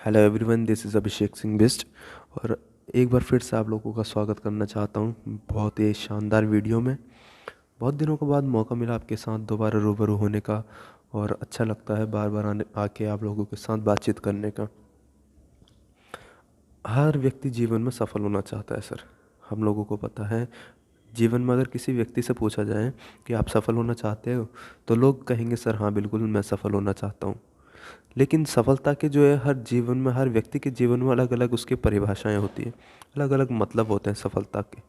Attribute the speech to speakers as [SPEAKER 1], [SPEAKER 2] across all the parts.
[SPEAKER 1] Hello everyone, this is Abhishek Singh Bisht. और एक बार फिर से आप लोगों का स्वागत करना चाहता हूँ बहुत ही शानदार वीडियो में। बहुत दिनों के बाद मौका मिला आपके साथ दोबारा रूबरू होने का, और अच्छा लगता है बार बार आने आके आप लोगों के साथ बातचीत करने का। हर व्यक्ति जीवन में सफल होना चाहता है सर। हम लोगों को पता है, जीवन में अगर किसी व्यक्ति से पूछा जाए कि आप सफल होना चाहते हो, तो लोग कहेंगे सर हाँ बिल्कुल मैं सफल होना चाहता हूँ। लेकिन सफलता के जो है हर जीवन में, हर व्यक्ति के जीवन में अलग अलग उसकी परिभाषाएं होती हैं, अलग अलग मतलब होते हैं सफलता के।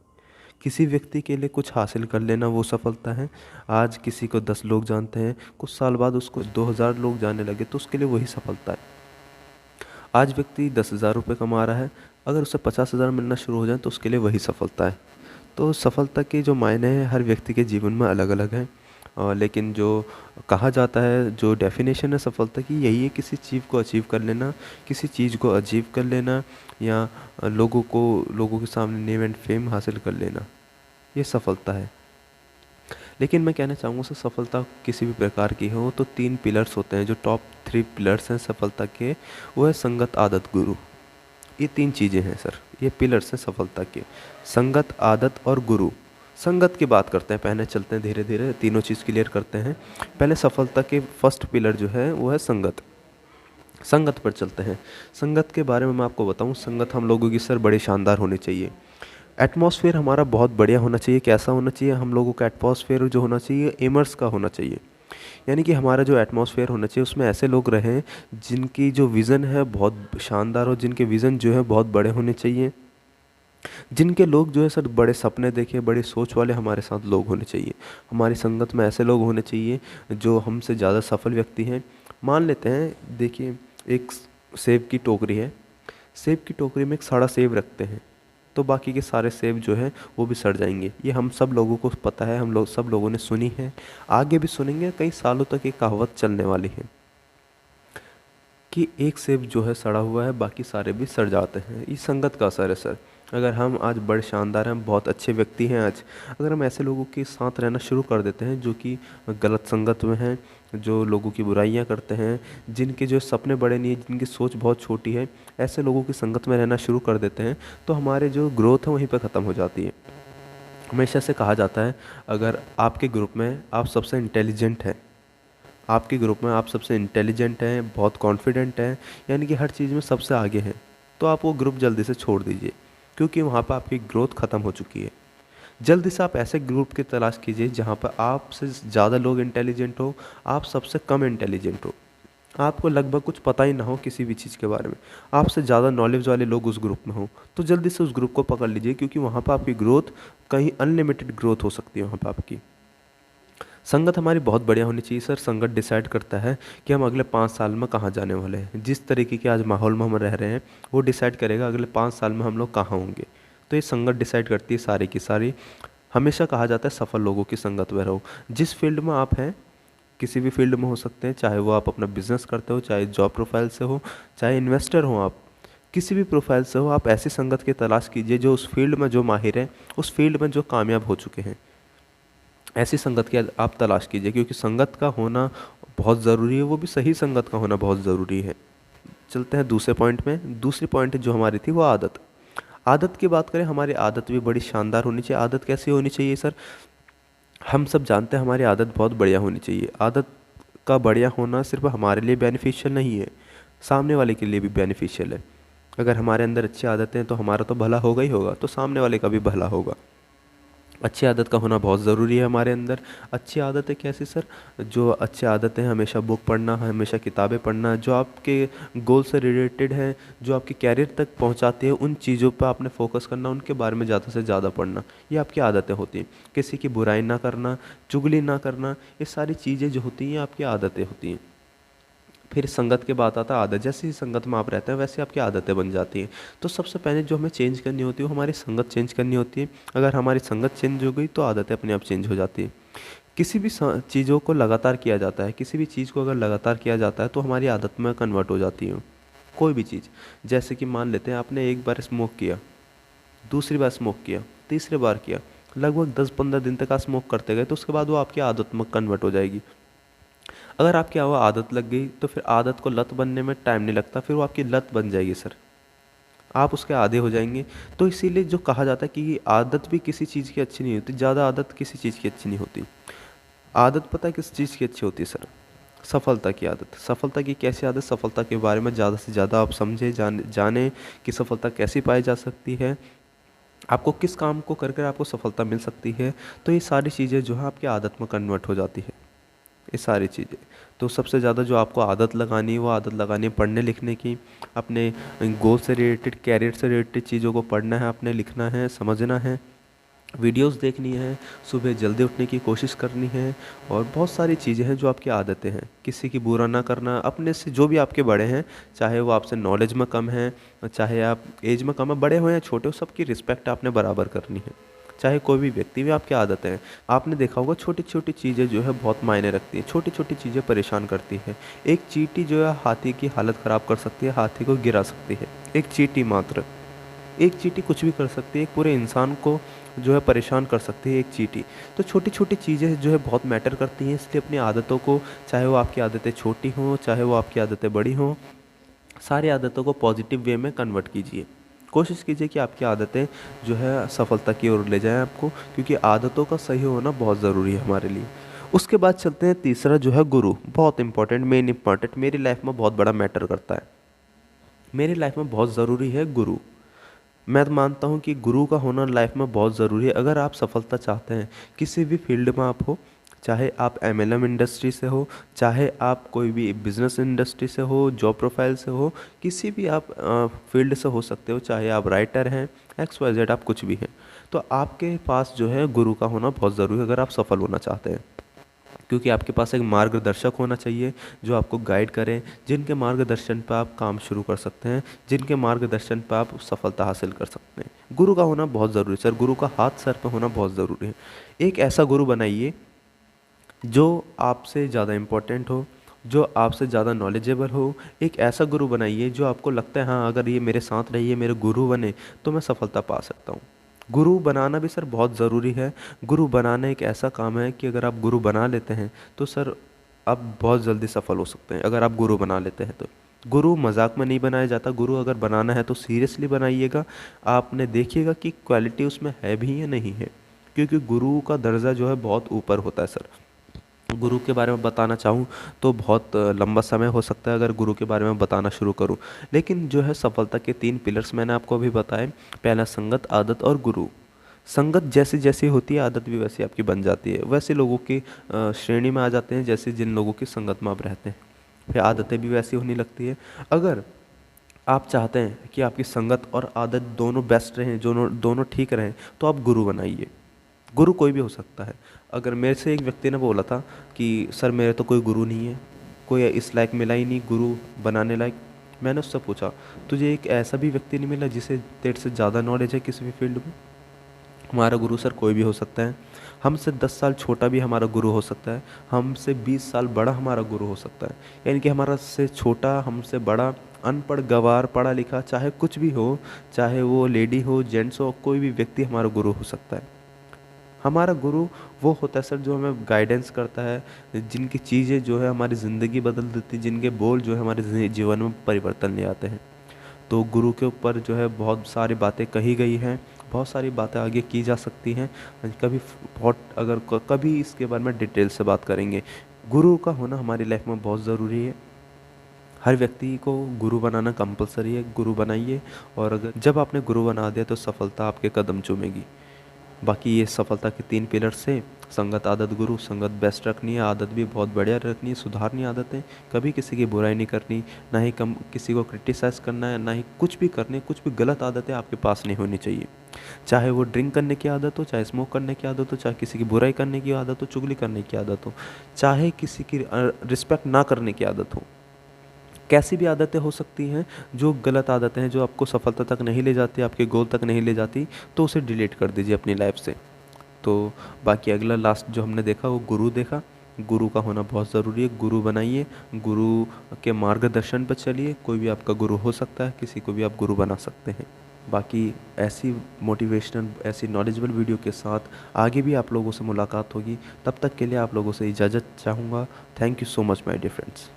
[SPEAKER 1] किसी व्यक्ति के लिए कुछ हासिल कर लेना वो सफलता है। आज किसी को 10 लोग जानते हैं, कुछ साल बाद उसको 2000 लोग जानने लगे तो उसके लिए वही सफलता है। आज व्यक्ति 10,000 रुपये कमा रहा है, अगर उसे 50,000 मिलना शुरू हो जाए तो उसके लिए वही सफलता है। तो सफलता के जो मायने हैं हर व्यक्ति के जीवन में अलग अलग हैं। लेकिन जो कहा जाता है, जो डेफिनेशन है सफलता की, यही है किसी चीज़ को अचीव कर लेना, किसी चीज़ को अचीव कर लेना, या लोगों के सामने नेम एंड फेम हासिल कर लेना, ये सफलता है। लेकिन मैं कहना चाहूँगा सर, सफलता किसी भी प्रकार की हो तो 3 पिलर्स होते हैं, जो टॉप 3 पिलर्स हैं सफलता के। वो है संगत, आदत, गुरु। ये 3 चीज़ें हैं सर, ये पिलर्स हैं सफलता के। संगत, आदत और गुरु। संगत की बात करते हैं, पहले चलते हैं धीरे धीरे, तीनों चीज़ क्लियर करते हैं। पहले सफलता के फर्स्ट पिलर जो है वो है संगत। संगत पर चलते हैं। संगत के बारे में मैं आपको बताऊं, संगत हम लोगों की सर बड़ी शानदार होनी चाहिए। एटमॉस्फेयर हमारा बहुत बढ़िया होना चाहिए। कैसा होना चाहिए? हम लोगों का एटमॉस्फेयर जो होना चाहिए एमर्स का होना चाहिए। यानी कि हमारा जो एटमॉस्फेयर होना चाहिए उसमें ऐसे लोग रहें जिनकी जो विज़न है बहुत शानदार हो, जिनके विज़न जो है बहुत बड़े होने चाहिए, जिनके लोग जो है सर बड़े सपने देखें, बड़ी सोच वाले हमारे साथ लोग होने चाहिए। हमारी संगत में ऐसे लोग होने चाहिए जो हमसे ज़्यादा सफल व्यक्ति हैं। मान लेते हैं, देखिए, एक सेब की टोकरी है, सेब की टोकरी में एक सड़ा सेब रखते हैं तो बाकी के सारे सेब जो है वो भी सड़ जाएंगे। ये हम सब लोगों को पता है, हम लोग सब लोगों ने सुनी है, आगे भी सुनेंगे, कई सालों तक ये कहावत चलने वाली है कि एक सेब जो है सड़ा हुआ है, बाकी सारे भी सड़ जाते हैं। ये संगत का असर है सर। अगर हम आज बड़े शानदार हैं, बहुत अच्छे व्यक्ति हैं आज, अगर हम ऐसे लोगों के साथ रहना शुरू कर देते हैं जो कि गलत संगत में हैं, जो लोगों की बुराइयां करते हैं, जिनके जो सपने बड़े नहीं हैं, जिनकी सोच बहुत छोटी है, ऐसे लोगों की संगत में रहना शुरू कर देते हैं तो हमारे जो ग्रोथ है वहीं पर ख़त्म हो जाती है। हमेशा से कहा जाता है, अगर आपके ग्रुप में आप सबसे इंटेलिजेंट हैं, आपके ग्रुप में आप सबसे इंटेलिजेंट हैं, बहुत कॉन्फिडेंट हैं, यानी कि हर चीज़ में सबसे आगे हैं, तो आप वो ग्रुप जल्दी से छोड़ दीजिए, क्योंकि वहाँ पर आपकी ग्रोथ ख़त्म हो चुकी है। जल्दी से आप ऐसे ग्रुप की तलाश कीजिए जहाँ पर आपसे ज़्यादा लोग इंटेलिजेंट हो, आप सबसे कम इंटेलिजेंट हो, आपको लगभग कुछ पता ही ना हो किसी भी चीज़ के बारे में, आपसे ज़्यादा नॉलेज वाले लोग उस ग्रुप में हो, तो जल्दी से उस ग्रुप को पकड़ लीजिए, क्योंकि वहाँ पर आपकी ग्रोथ, कहीं अनलिमिटेड ग्रोथ हो सकती है वहाँ पर आपकी। संगत हमारी बहुत बढ़िया होनी चाहिए सर। संगत डिसाइड करता है कि हम अगले 5 साल में कहाँ जाने वाले हैं। जिस तरीके के आज माहौल में हम रह रहे हैं वो डिसाइड करेगा अगले 5 साल में हम लोग कहाँ होंगे। तो ये संगत डिसाइड करती है सारी की सारी। हमेशा कहा जाता है सफल लोगों की संगत में रहो। जिस फील्ड में आप हैं, किसी भी फील्ड में हो सकते हैं, चाहे वो आप अपना बिजनेस करते हो, चाहे जॉब प्रोफाइल से हो, चाहे इन्वेस्टर हो, आप किसी भी प्रोफाइल से हो, आप ऐसी संगत की तलाश कीजिए जो उस फील्ड में जो माहिर है, उस फील्ड में जो कामयाब हो चुके हैं। ऐसी संगत की आप तलाश कीजिए, क्योंकि संगत का होना बहुत ज़रूरी है, वो भी सही संगत का होना बहुत ज़रूरी है। चलते हैं दूसरे पॉइंट में। दूसरी पॉइंट जो हमारी थी वो आदत। आदत की बात करें, हमारी आदत भी बड़ी शानदार होनी चाहिए। आदत कैसी होनी चाहिए सर? हम सब जानते हैं हमारी आदत बहुत बढ़िया होनी चाहिए। आदत का बढ़िया होना सिर्फ हमारे लिए बेनिफिशियल नहीं है, सामने वाले के लिए भी बेनिफिशियल है। अगर हमारे अंदर अच्छी आदतें हैं तो हमारा तो भला होगा ही होगा, तो सामने वाले का भी भला होगा। अच्छी आदत का होना बहुत ज़रूरी है हमारे अंदर। अच्छी आदतें कैसी सर? जो अच्छी आदतें हैं, हमेशा बुक पढ़ना, हमेशा किताबें पढ़ना, जो आपके गोल से रिलेटेड है, जो आपके कैरियर तक पहुंचाती है, उन चीज़ों पर आपने फोकस करना, उनके बारे में ज़्यादा से ज़्यादा पढ़ना, ये आपकी आदतें होती हैं। किसी की बुराई ना करना, चुगली ना करना, ये सारी चीज़ें जो होती हैं आपकी आदतें होती हैं। फिर संगत के बात आता है आदत। जैसे ही संगत में आप रहते हैं वैसे आपकी आदतें बन जाती हैं। तो सबसे पहले जो हमें चेंज करनी होती है वो हमारी संगत चेंज करनी होती है। अगर हमारी संगत चेंज हो गई तो आदतें अपने आप चेंज हो जाती हैं। किसी भी चीज़ों को लगातार किया जाता है, किसी भी चीज़ को अगर लगातार किया जाता है तो हमारी आदत में कन्वर्ट हो जाती है कोई भी चीज़। जैसे कि मान लेते हैं आपने एक बार स्मोक किया, दूसरी बार स्मोक किया, तीसरी बार किया, लगभग 10-15 दिन तक आप स्मोक करते गए तो उसके बाद वो आपकी आदत में कन्वर्ट हो जाएगी। अगर आपकी वो आदत लग गई तो फिर आदत को लत बनने में टाइम नहीं लगता, फिर वो आपकी लत बन जाएगी सर, आप उसके आदे हो जाएंगे। तो इसीलिए जो कहा जाता है कि आदत भी किसी चीज़ की अच्छी नहीं होती, ज़्यादा आदत किसी चीज़ की अच्छी नहीं होती। आदत पता है किस चीज़ की अच्छी होती है सर? सफलता की आदत। सफलता की कैसी आदत? सफलता के बारे में ज़्यादा से ज़्यादा आप समझे, जाने कि सफलता कैसी पाई जा सकती है, आपको किस काम को कर कर आपको सफलता मिल सकती है। तो ये सारी चीज़ें जो है आपकी आदत में कन्वर्ट हो जाती है, ये सारी चीज़ें। तो सबसे ज़्यादा जो आपको आदत लगानी है वो आदत लगानी है पढ़ने लिखने की, अपने गोल से रिलेटेड, कैरियर से रिलेटेड चीज़ों को पढ़ना है, आपने लिखना है, समझना है, वीडियोस देखनी है, सुबह जल्दी उठने की कोशिश करनी है, और बहुत सारी चीज़ें हैं जो आपकी आदतें हैं। किसी की बुरा ना करना, अपने से जो भी आपके बड़े हैं, चाहे वो आपसे नॉलेज में कम हैं, चाहे आप एज में कम है, बड़े हो या छोटे हो, सबकी रिस्पेक्ट आपने बराबर करनी है, चाहे कोई भी व्यक्ति भी। आपकी आदतें हैं, आपने देखा होगा छोटी छोटी चीज़ें जो है बहुत मायने रखती हैं, छोटी छोटी चीज़ें परेशान करती हैं। एक चींटी जो है हाथी की हालत ख़राब कर सकती है, हाथी को गिरा सकती है, एक चींटी मात्र। एक चींटी कुछ भी कर सकती है, एक पूरे इंसान को जो है परेशान कर सकती है एक चींटी। तो छोटी छोटी चीज़ें जो है बहुत मैटर करती हैं, इसलिए अपनी आदतों को, चाहे वो आपकी आदतें छोटी हों, चाहे वो आपकी आदतें बड़ी हों, सारी आदतों को पॉजिटिव वे में कन्वर्ट कीजिए। कोशिश कीजिए कि आपकी आदतें जो है सफलता की ओर ले जाएं आपको, क्योंकि आदतों का सही होना बहुत ज़रूरी है हमारे लिए। उसके बाद चलते हैं तीसरा जो है गुरु, बहुत इंपॉर्टेंट, मेन इंपॉर्टेंट, मेरी लाइफ में बहुत बड़ा मैटर करता है, मेरी लाइफ में बहुत ज़रूरी है गुरु। मैं तो मानता हूँ कि गुरु का होना लाइफ में बहुत ज़रूरी है। अगर आप सफलता चाहते हैं, किसी भी फील्ड में आप हो, चाहे आप एमएलएम इंडस्ट्री से हो, चाहे आप कोई भी बिजनेस इंडस्ट्री से हो, जॉब प्रोफाइल से हो, किसी भी आप फील्ड से हो सकते हो, चाहे आप राइटर हैं, एक्स वाई जेड, आप कुछ भी हैं, तो आपके पास जो है गुरु का होना बहुत ज़रूरी है अगर आप सफल होना चाहते हैं। क्योंकि आपके पास एक मार्गदर्शक होना चाहिए जो आपको गाइड करें, जिनके मार्गदर्शन पर आप काम शुरू कर सकते हैं, जिनके मार्गदर्शन पर आप सफलता हासिल कर सकते हैं। गुरु का होना बहुत ज़रूरी है सर, गुरु का हाथ सर पर होना बहुत ज़रूरी है। एक ऐसा गुरु बनाइए जो आपसे ज़्यादा इम्पोर्टेंट हो, जो आपसे ज़्यादा नॉलेजेबल हो। एक ऐसा गुरु बनाइए जो आपको लगता है हाँ, अगर ये मेरे साथ रहिए, मेरे गुरु बने तो मैं सफलता पा सकता हूँ। गुरु बनाना भी सर बहुत ज़रूरी है। गुरु बनाना एक ऐसा काम है कि अगर आप गुरु बना लेते हैं तो सर आप बहुत जल्दी सफल हो सकते हैं, अगर आप गुरु बना लेते हैं तो। गुरु मजाक में नहीं बनाया जाता, गुरु अगर बनाना है तो सीरियसली बनाइएगा। आपने देखिएगा कि क्वालिटी उसमें है भी या नहीं है, क्योंकि गुरु का दर्जा जो है बहुत ऊपर होता है सर। गुरु के बारे में बताना चाहूँ तो बहुत लंबा समय हो सकता है अगर गुरु के बारे में बताना शुरू करूँ, लेकिन जो है सफलता के 3 पिलर्स मैंने आपको अभी बताए। पहला संगत, आदत और गुरु। संगत जैसी जैसी होती है, आदत भी वैसी आपकी बन जाती है। वैसे लोगों की श्रेणी में आ जाते हैं जैसे जिन लोगों की संगत में आप रहते हैं, फिर आदतें भी वैसी होने लगती है। अगर आप चाहते हैं कि आपकी संगत और आदत दोनों बेस्ट रहें, दोनों दोनों ठीक रहें, तो आप गुरु बनाइए। गुरु कोई भी हो सकता है। अगर मेरे से एक व्यक्ति ने बोला था कि सर मेरे तो कोई गुरु नहीं है, कोई इस लायक मिला ही नहीं गुरु बनाने लायक। मैंने उससे पूछा, तुझे एक ऐसा भी व्यक्ति नहीं मिला जिसे तेरे से ज़्यादा नॉलेज है किसी भी फील्ड में? हमारा गुरु सर कोई भी हो सकता है। हमसे 10 साल छोटा भी हमारा गुरु हो सकता है, हमसे 20 साल बड़ा हमारा गुरु हो सकता है। यानी कि हमारा से छोटा, हमसे बड़ा, अनपढ़, गँवार, पढ़ा लिखा, चाहे कुछ भी हो, चाहे वो लेडी हो, जेंट्स हो, कोई भी व्यक्ति हमारा गुरु हो सकता है। हमारा गुरु वो होता है सर जो हमें गाइडेंस करता है, जिनकी चीज़ें जो है हमारी ज़िंदगी बदल देती, जिनके बोल जो है हमारे जीवन में परिवर्तन ले आते हैं। तो गुरु के ऊपर जो है बहुत सारी बातें कही गई हैं, बहुत सारी बातें आगे की जा सकती हैं। कभी बहुत अगर कभी इसके बारे में डिटेल से बात करेंगे। गुरु का होना हमारी लाइफ में बहुत ज़रूरी है। हर व्यक्ति को गुरु बनाना कंपलसरी है, गुरु बनाइए। और अगर जब आपने गुरु बना दिया तो सफलता आपके कदम चूमेगी। बाकी ये सफलता के 3 पिलर से संगत, आदत, गुरु। संगत बेस्ट रखनी है, आदत भी बहुत बढ़िया रखनी है, सुधारनी आदतें, कभी किसी की बुराई नहीं करनी, ना ही कम किसी को क्रिटिसाइज़ करना है, ना ही कुछ भी करने, कुछ भी गलत आदतें आपके पास नहीं होनी चाहिए। चाहे वो ड्रिंक करने की आदत हो, चाहे स्मोक करने की आदत हो, चाहे किसी की बुराई करने की आदत हो, चुगली करने की आदत हो, चाहे किसी की रिस्पेक्ट ना करने की आदत हो। कैसी भी आदतें हो सकती हैं, जो गलत आदतें हैं, जो आपको सफलता तक नहीं ले जाती, आपके गोल तक नहीं ले जाती, तो उसे डिलीट कर दीजिए अपनी लाइफ से। तो बाकी अगला लास्ट जो हमने देखा वो गुरु देखा। गुरु का होना बहुत ज़रूरी है, गुरु बनाइए, गुरु के मार्गदर्शन पर चलिए। कोई भी आपका गुरु हो सकता है, किसी को भी आप गुरु बना सकते हैं। बाकी ऐसी मोटिवेशनल, ऐसी नॉलेजेबल वीडियो के साथ आगे भी आप लोगों से मुलाकात होगी। तब तक के लिए आप लोगों से इजाज़त चाहूँगा। Thank you so much my dear friends.